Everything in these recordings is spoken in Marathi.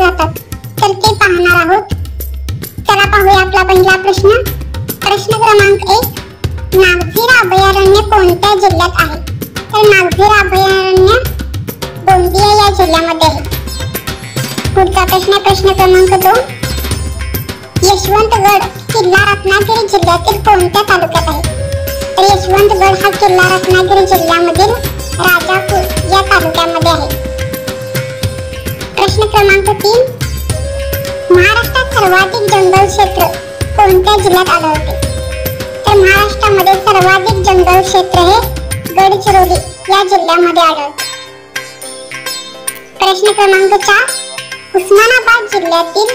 जातात तर ते पाहणार आहोत। चला पाहूया आपला पहिला प्रश्न। प्रश्न क्रमांक 1, नागझीरा अभयारण्य कोणत्या जिल्ह्यात आहे? तर नागझीरा अभयारण्य गोंदिया या जिल्ह्यामध्ये आहे। पुढचा प्रश्न, प्रश्न क्रमांक 2, यशवंतगड किल्ला रत्नागिरी जिल्ह्यातील कोणत्या तालुक्यात आहे? तर यशवंतगड हा किल्ला रत्नागिरी जिल्ह्यामधील राजापूर या तालुक्यामध्ये आहे। प्रश्न क्रमांक 3, महाराष्ट्रात सर्वाधिक जंगल क्षेत्र कोणत्या जिल्ह्यात आढळते? तर महाराष्ट्रामध्ये सर्वाधिक जंगल क्षेत्र हे गडचिरोली या जिल्ह्यामध्ये आढळते। प्रश्न क्रमांक 4, उस्मानाबाद जिल्ह्यातील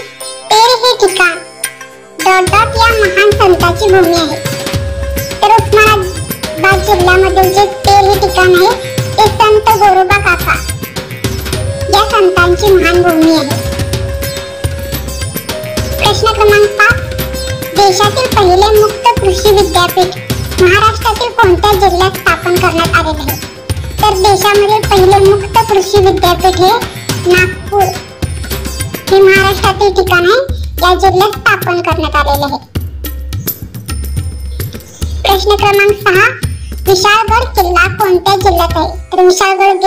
तेर हे ठिकाण ... या महान संताची भूमी आहे। तर उस्मानाबाद जिल्ह्यामधील जे तेर हे ठिकाण आहे ते संत गोरोबा काका या संतांची महान भूमी आहे। प्रश्न क्रमांक 5, देशातील पहिले मुक्त कृषी विद्यापीठ महाराष्ट्रातील कोणत्या जिल्ह्यात स्थापन करण्यात आलेले आहे? तर देशामधील पहिले मुक्त कृषी विद्यापीठ हे नागपूर हे महाराष्ट्रातील ठिकाण आहे, या जिल्ह्यात स्थापन करण्यात आलेले आहे। प्रश्न क्रमांक 6, विशाळगड किल्ला कोणत्या जिल्ह्यात आहे? तर विशाळगड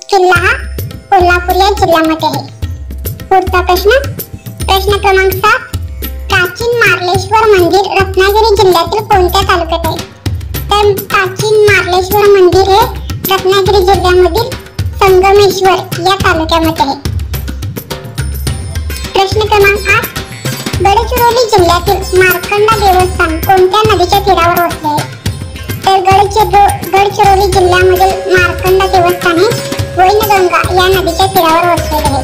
किल्ला हा कोल्हापूर या जिल्ह्यामध्ये आहे। पुढचा प्रश्न, प्रश्न क्रमांक 7, प्राचीन मार्लेश्वर मंदिर रत्नागिरी जिल्ह्यातील कोणत्या तालुक्यात आहे? तर प्राचीन मार्लेश्वर मंदिर हे रत्नागिरी जिल्ह्यामधील संगमेश्वर या तालुक्यामध्ये आहे। प्रश्न क्रमांक 8, गडचिरोली जिल्ह्यातील मार्कंडा देवस्थान कोणत्या नदीच्या तीरावर वसले आहे? तर गडचिरोली जिल्ह्यामधील मार्कंडा देवस्थान हे वैनगंगा या नदीच्या तीरावर वसलेले आहे।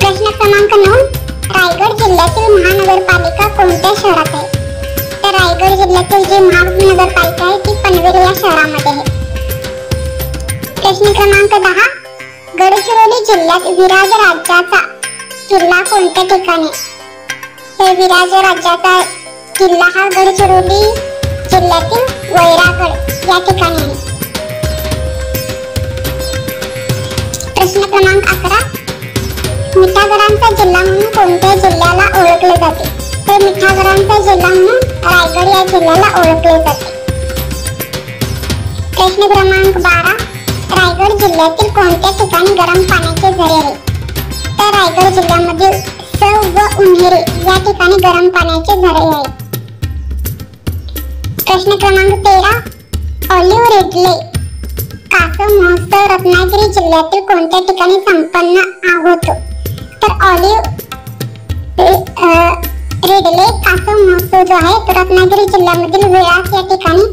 प्रश्न क्रमांक 9, रायगड जिल्ह्यातील महानगरपालिका कोणत्या शहरात आहे? तर रायगड जिल्ह्यातील जी महानगरपालिका आहे ती पनवेल या शहरामध्ये आहे। प्रश्न क्रमांक 10, गडचिरोली जिल्ह्यात विराज राज्याचा किल्ला कोणत्या ठिकाणी? तर विराज राज्याचा किल्ला हा गडचिरोली जिल्ह्यातील वैरागड या ठिकाणी आहे। प्रश्न क्रमांक 11, मिठागरांचा जिल्हा म्हणून कोणत्या जिल्ह्याला ओळखले जाते? तर मिठागरांचा जिल्हा म्हणून रायगड या जिल्ह्याला ओळखले जाते। प्रश्न क्रमांक 12, रायगड जिल्ह्यातील कोणत्या ठिकाणी गरम पाण्याचे झरे आहेत? तर रायगड जिल्ह्यामधील सौ व उन्हेरे या ठिकाणी गरम पाण्याचे झरे आहेत। प्रश्न क्रमांक 13, ऑलिव्ह रिडले कासव महोत्सव रत्नागिरी जिल्ह्यातील कोणत्या ठिकाणी संपन्न होतो? तर ऑलिव्ह रिडले कासव महोत्सव जो आहे तो रत्नागिरी जिल्ह्यामधील वेळास या ठिकाणी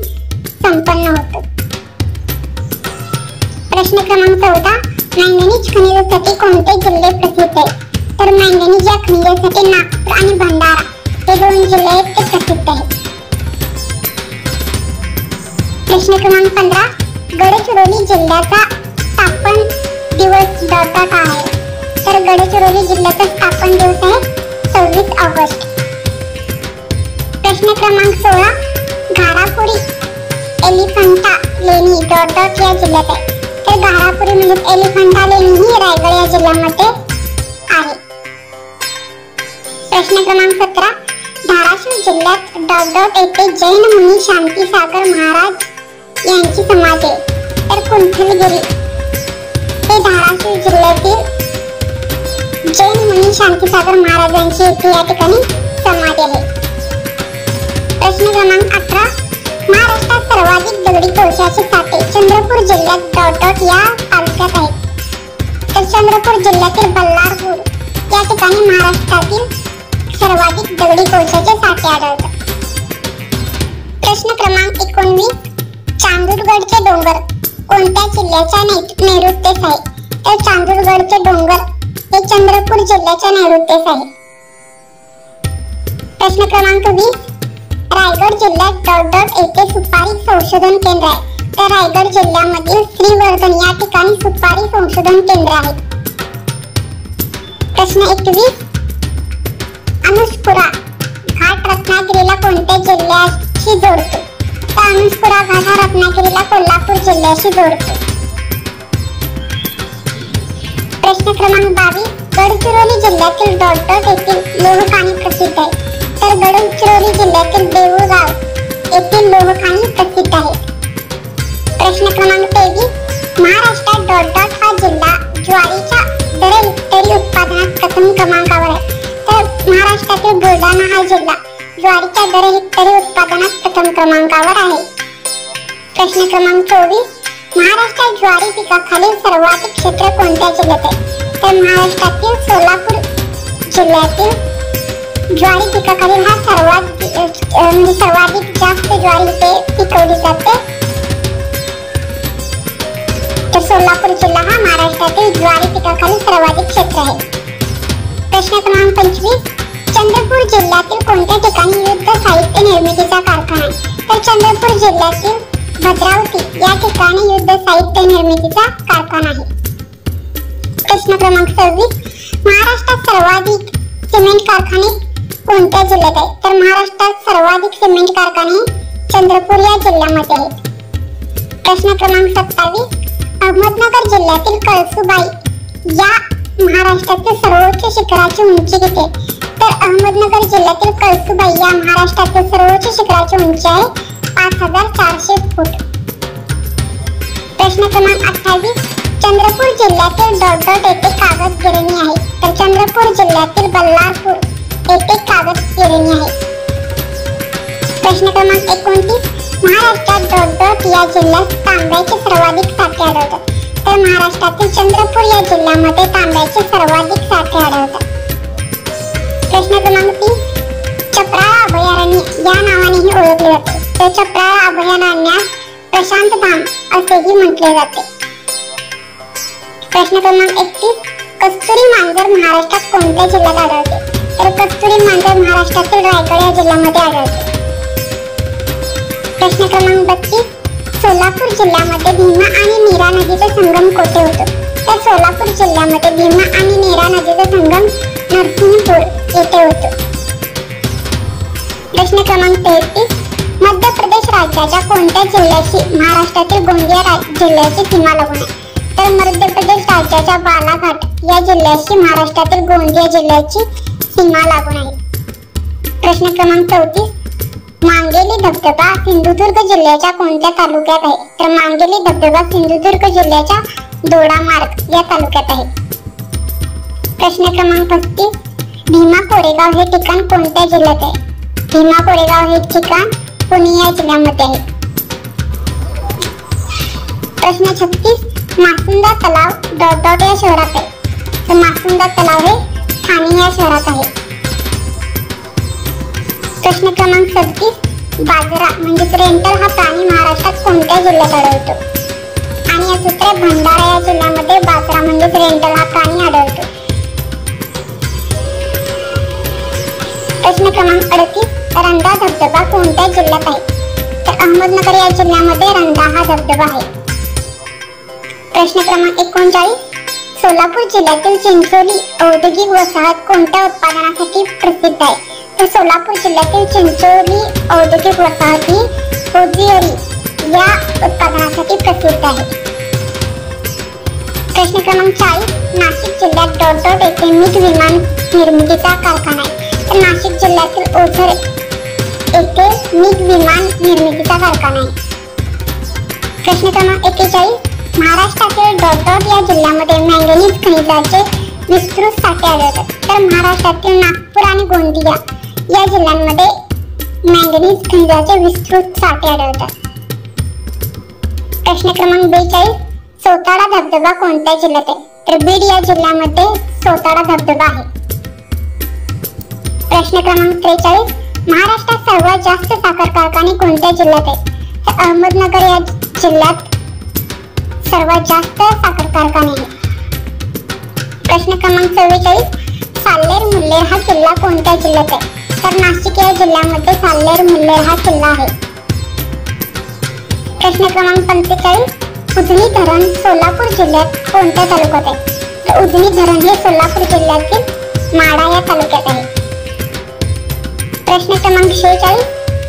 संपन्न होतो। प्रश्न क्रमांक 14, मॅंगनीज खनिजासाठी कोणते जिल्हे प्रसिद्ध आहेत? तर मॅंगनीज या खनिजासाठी नागपूर आणि भंडारा हे 2 जिल्हे आहेत ते प्रसिद्ध आहेत। प्रश्न क्रमांक 15, गडचिरोली जिल्ह्याचा स्थापन दिवस आहे? तर गडचिरोली जिल्ह्याचा स्थापन दिवस आहे 26 ऑगस्ट। प्रश्न क्रमांक 16, घारापुरी एलिफंटा लेणी ... या जिल्ह्यात आहे? तर घारापुरी म्हणजे एलिफंटा लेणी ही रायगड या जिल्ह्यामध्ये आहे। प्रश्न क्रमांक 17, धाराशिव जिल्ह्यात ... येथे जैन मुनी शांतीसागर महाराज यांची समाधी आहे? तर कुंथलगिरी हे धाराशिव जिल्ह्यातील जैन मुनी शांतीसागर महाराजांची या ठिकाणी समाधी आहे। प्रश्न क्रमांक 18, महाराष्ट्रात सर्वाधिक दगडी कोळशाचे साठे चंद्रपूर जिल्ह्यात ... या तालुक्यात आहेत? तर चंद्रपूर जिल्ह्यातील बल्लारपूर या ठिकाणी महाराष्ट्रातील सर्वाधिक दगडी कोळशाचे साठे आढळतात। प्रश्न क्रमांक 19, चांदूरगडचे डोंगर कोणत्या जिल्ह्याच्या नैऋत्येस आहे? तर चांदूरगडचे डोंगर हे चंद्रपूर जिल्ह्याच्या नैऋत्येस आहे। प्रश्न क्रमांक 20, रायगड जिल्ह्यात ... येथे सुपारी संशोधन केंद्र आहे? तर रायगड जिल्ह्यामधील श्रीवर्धन या ठिकाणी सुपारी संशोधन केंद्र आहे। प्रश्न 21, अनुस्पुरा घाट रत्नागिरीला कोणत्या जिल्ह्याशी जोडतो? तर अनुस्पुरा घाट हा रत्नागिरीला कोल्हापूर जिल्ह्याशी जोडतो। प्रश्न क्रमांक 22, गडचिरोली जिल्ह्यातील डॉट येथील लोहखाणी प्रसिद्ध आहे. तर गडचिरोली जिल्ह्यातील देऊळगाव येथील लोहखाणी प्रसिद्ध आहे. प्रश्न क्रमांक 23, महाराष्ट्रात डॉट हा जिल्हा ज्वारीच्या दर हेक्टरी उत्पादनात प्रथम क्रमांकावर आहे. तर महाराष्ट्रातील बुलढाणा हा जिल्हा ज्वारीच्या दर हेक्टरी उत्पादनात प्रथम क्रमांकावर आहे. प्रश्न क्रमांक 24, महाराष्ट्रात ज्वारी पिकाखालील सर्वाधिक क्षेत्र कोणत्या जिल्ह्यात आहे. तर महाराष्ट्रातील सोलापूर जिल्ह्यातील ज्वारी पिकाखालील हा सर्वाधिक जास्त ज्वारी इथे पिकवली जाते. तर सोलापूर जिल्हा हा महाराष्ट्रातील ज्वारी पिकाखालील सर्वाधिक क्षेत्र आहे. प्रश्न क्रमांक 25, चंद्रपूर जिल्ह्यातील कोणत्या ठिकाणी युद्ध साहित्य निर्मितीचा कारखाना आहे. तर चंद्रपूर जिल्ह्यातील भद्रावती या ठिकाणी युद्ध साहित्य निर्मितीचा कारखाना आहे. प्रश्न क्रमांक 26, महाराष्ट्रात सर्वाधिक सिमेंट कारखाने कोणत्या जिल्ह्यात आहेत. तर महाराष्ट्रात सर्वाधिक सिमेंट कारखाने चंद्रपूर या जिल्ह्यामध्ये आहेत. प्रश्न क्रमांक 27, अहमदनगर जिल्ह्यातील कळसुबाई या महाराष्ट्रातील सर्वोच्च शिखराची उंची किती आहे. तर अहमदनगर जिल्ह्यातील कळसुबाई या महाराष्ट्रातील सर्वोच्च शिखराची उंची आहे 5400 फूट. प्रश्न क्रमांक 28, चंद्रपूर जिल्ह्यातील डॉट येथे कागद गिरणी आहे. तर चंद्रपूर जिल्ह्यातील बल्लारपूर येथे कागद गिरणी आहे. प्रश्न क्रमांक 29, महाराष्ट्रात डॉट या जिल्ह्यात तांब्याचे सर्वाधिक साठे आढळतात. तर महाराष्ट्रातील चंद्रपूर या जिल्ह्यामध्ये तांब्याचे सर्वाधिक साठे आढळतात. प्रश्न क्रमांक 30, चप्राळा अभयारण्य या नावानेही ओळखले जाते. तर चप्राळा अभयारण्यास प्रशांत धाम असेही म्हटले जाते. प्रश्न क्रमांक 31, कस्तुरी मांजर महाराष्ट्रात कोणत्या जिल्ह्यात आढळते. तर कस्तुरी मांजर महाराष्ट्रातील रायगड या जिल्ह्यामध्ये आढळते. प्रश्न क्रमांक 32, सोलापूर जिल्ह्यामध्ये भीमा आणि नीरा नदीचा संगम कोठे होतो. तर सोलापूर जिल्ह्यामध्ये भीमा आणि नीरा नदीचा संगम नरसिंहपूर येथे होतो. प्रश्न क्रमांक 33, मध्य प्रदेश राज्याच्या कोणत्या जिल्ह्याशी महाराष्ट्रातील गोंदिया जिल्ह्याची सीमा लागून आहे. तर मध्य प्रदेश राज्याच्या बालाघाट या जिल्ह्याशी महाराष्ट्रातील गोंदिया जिल्ह्याची सीमा लागून आहे. प्रश्न क्रमांक 34, मांगेली धबधबा सिंधुदुर्ग जिल्ह्याच्या कोणत्या तालुक्यात आहे. तर मांगेली धबधबा सिंधुदुर्ग जिल्ह्याच्या दोडामार्ग या तालुक्यात आहे. प्रश्न क्रमांक 35, भीमा कोरेगाव हे ठिकाण कोणत्या जिल्ह्यात आहे. भीमा कोरेगाव हे ठिकाण पुणे या जिल्ह्यामध्ये आहे. प्रश्न 36, मासुंदा तलाव डॉट या शहरात आहे. तर मासुंदा तलाव हे ठाणे या शहरात आहे. प्रश्न क्रमांक 37, बाजरा म्हणजे रेंटल हा प्राणी महाराष्ट्रात कोणत्या जिल्ह्यात आढळतो. आणि याच उत्तर आहे भंडारा या जिल्ह्यामध्ये बाजरा म्हणजे रेंटल हा प्राणी आढळतो. प्रश्न क्रमांक 38, रंधा धबधबा कोणत्या जिल्ह्यात आहे. तर अहमदनगर या जिल्ह्यामध्ये रंधा हा धबधबा आहे. प्रश्न क्रमांक 39, सोलापूर जिल्ह्यातील चिंचोली औद्योगिक वसाहत कोणत्या उत्पादनासाठी प्रसिद्ध आहे. तर सोलापूर जिल्ह्यातील चिंचोली औद्योगिक वसाहत ही होजिअरी या उत्पादनासाठी प्रसिद्ध आहे. प्रश्न क्रमांक 40, नाशिक जिल्ह्यात डॉट येथे मीठ विमान निर्मितीचा कारखाना आहे. तर नाशिक जिल्ह्यातील ओझर येथे मीठ विमान निर्मितीचा कारखाना आहे. प्रश्न क्रमांक 41, महाराष्ट्रातील डॉट या जिल्ह्यामध्ये मॅंगनीज खनिजाचे विस्तृत साठे आढळतात. तर महाराष्ट्रातील नागपूर आणि गोंदिया या जिल्ह्यांमध्ये मॅंगनीज खनिजाचे विस्तृत साठे आढळतात. प्रश्न क्रमांक 42, सोताडा धबधबा कोणत्या जिल्ह्यात आहे. तर बीड या जिल्ह्यामध्ये सोताडा धबधबा आहे. प्रश्न क्रमांक 43, महाराष्ट्रात सर्वात जास्त साखर कारखाने कोणत्या जिल्ह्यात आहेत. तर अहमदनगर या जिल्ह्यात सर्वात जास्त साखर कारखाने आहेत. प्रश्न क्रमांक 44, साल्हेर मुल्हेर हा किल्ला कोणत्या जिल्ह्यात आहे. तर नाशिक या जिल्ह्यामध्ये साल्हेर मुल्हेर हा किल्ला आहे. प्रश्न क्रमांक 45, उजनी धरण सोलापूर जिल्ह्यात कोणत्या तालुक्यात आहे. तर उजनी धरण हे सोलापूर जिल्ह्यातील माढा या तालुक्यात आहे. प्रश्न क्रमांक 46,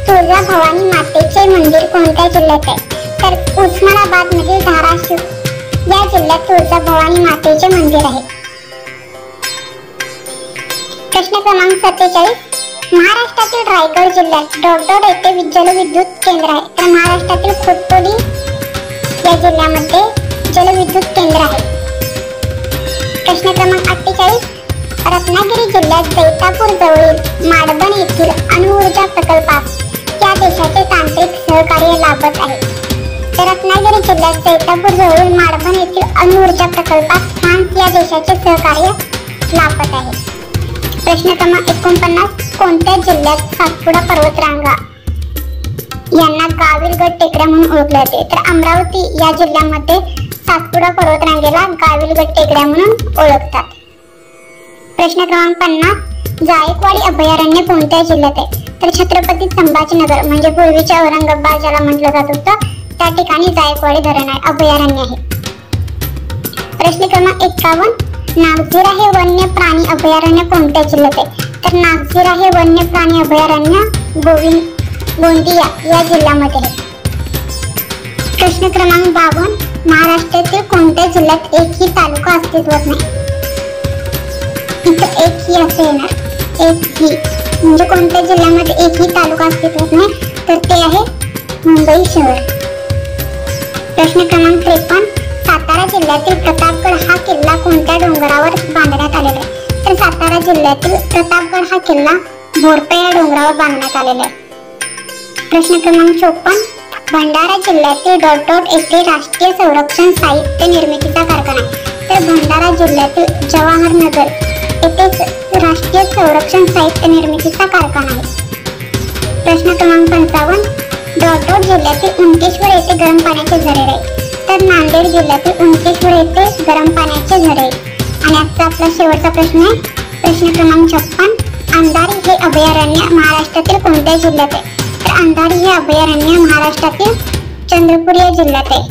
तुळजाभवानी मातेचे मंदिर कोणत्या जिल्ह्यात आहे. तर उस्मानाबाद मधील धाराशिव या जिल्ह्यात तुळजाभवानी मातेचे मंदिर आहे? प्रश्न क्रमांक 47, महाराष्ट्रातील रायगड जिल्ह्यात येथे जलविद्युत केंद्र आहे. तर महाराष्ट्रातील खोपोली या जिल्ह्यामध्ये जलविद्युत केंद्र आहे. प्रश्न क्रमांक 48, रत्नागिरी जिल्ह्यात जैतापूर जवळील माडबन येथील अणुऊर्जा प्रकल्पास या देशाचे तांत्रिक सहकार्य लाभत आहे? तर रत्नागिरी जिल्ह्यात जैतापूर जवळील माडबन येथील अणुऊर्जा प्रकल्पास फ्रान्स या देशाचे सहकार्य लाभत आहे. प्रश्न क्रमांक 49, कोणत्या जिल्ह्यात सातपुडा पर्वतरांगा यांना गाविलगड टेकड्या म्हणून ओळखले जाते? तर अमरावती या जिल्ह्यामध्ये सातपुडा पर्वतरांगेला गाविलगड टेकड्या म्हणून ओळखतात. प्रश्न क्रमांक 50, जायकवाडी अभयारण्य कोणत्या जिल्ह्यात आहे? तर छत्रपती संभाजीनगर म्हणजे पूर्वीचे औरंगाबाद ज्याला म्हटलं जात होतं त्या ठिकाणी जायकवाडी धरण आहे, अभयारण्य आहे. प्रश्न क्रमांक 51, नागझिरा हे वन्य प्राणी अभयारण्य कोणत्या जिल्ह्यात आहे? तर नागझिरा हे वन्य प्राणी अभयारण्य गोंदिया या जिल्ह्यामध्ये आहे. प्रश्न क्रमांक 52, महाराष्ट्रातील कोणत्या जिल्ह्यात एकही तालुका अस्तित्वात नाही? इथं एकही असे येणार, एकही म्हणजे कोणत्या जिल्ह्यामध्ये एकही तालुका अस्तित्वात नाही? तर ते आहे मुंबई शहर. प्रश्न क्रमांक 53, सातारा जिल्ह्यातील प्रतापगड हा किल्ला कोणत्या डोंगरावर बांधण्यात आलेला आहे? तर सातारा जिल्ह्यातील प्रतापगड हा किल्ला भोरपे या डोंगरावर बांधण्यात आलेला आहे. प्रश्न क्रमांक 54, भंडारा जिल्ह्यातील येथे राष्ट्रीय संरक्षण साहित्य निर्मितीचा कारखाना आहे. तर भंडारा जिल्ह्यातील जवाहरनगर येथे राष्ट्रीय संरक्षण साहित्य निर्मितीचा कारखाना आहे. प्रश्न क्रमांक 55, जिल्ह्यातील उनकेश्वर येथे गरम पाण्याचे झरे आहे. तर नांदेड जिल्ह्यातील उनकेश्वर येथे गरम पाण्याचे झरे. आणि आजचा आपला शेवटचा प्रश्न आहे प्रश्न क्रमांक 56, अंधारी हे अभयारण्य महाराष्ट्रातील कोणत्या जिल्ह्यात आहे? तर अंधारी हे अभयारण्य महाराष्ट्रातील चंद्रपूर या जिल्ह्यात आहे.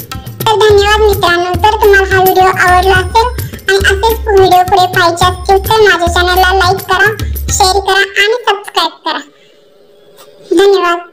तर धन्यवाद मित्रांनो. तर तुम्हाला हा व्हिडिओ आवडला असेल आणि असेच व्हिडिओ पुढे पाहायचे असतील तर माझ्या चॅनलला लाईक करा, शेअर करा आणि सबस्क्राईब करा. धन्यवाद.